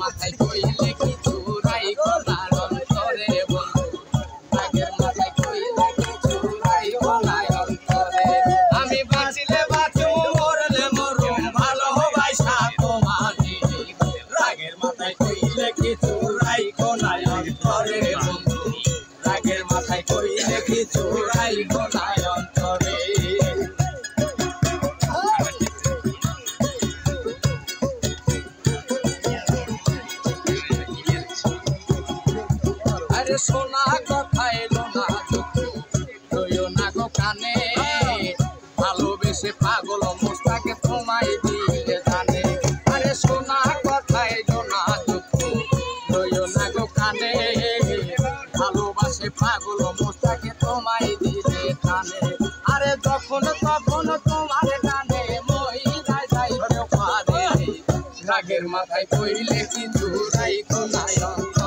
মাথায় কইলে কিছু রাইখো না অন্তরে বন্ধু রাগের মাথায় কইলে কিছু রাইখো না অন্তরে আমি বাঁচিলে বাঁচু মরলে মরুম ভালোবাসা তোমারে রাগের মাথায় কইলে কিছু রাইখো না অন্তরে বন্ধু রাগের মাথায় কইলে কিছু রাইখো না অন্তরে আরে সোনা কথা এলো না রইও না গো কানে ভালোবেসে পাগল মোস্তাকে তোমায় দিলে জানে আরে সোনা কথা এলো না রইও না গো কানে ভালোবাসে পাগল মোস্তাকে তোমায় দিলে জানে আরে যখন তখন তোমার গানে মহিলা যাইতে পারে রাগের মাথায় কইলে কিছু রাইখো না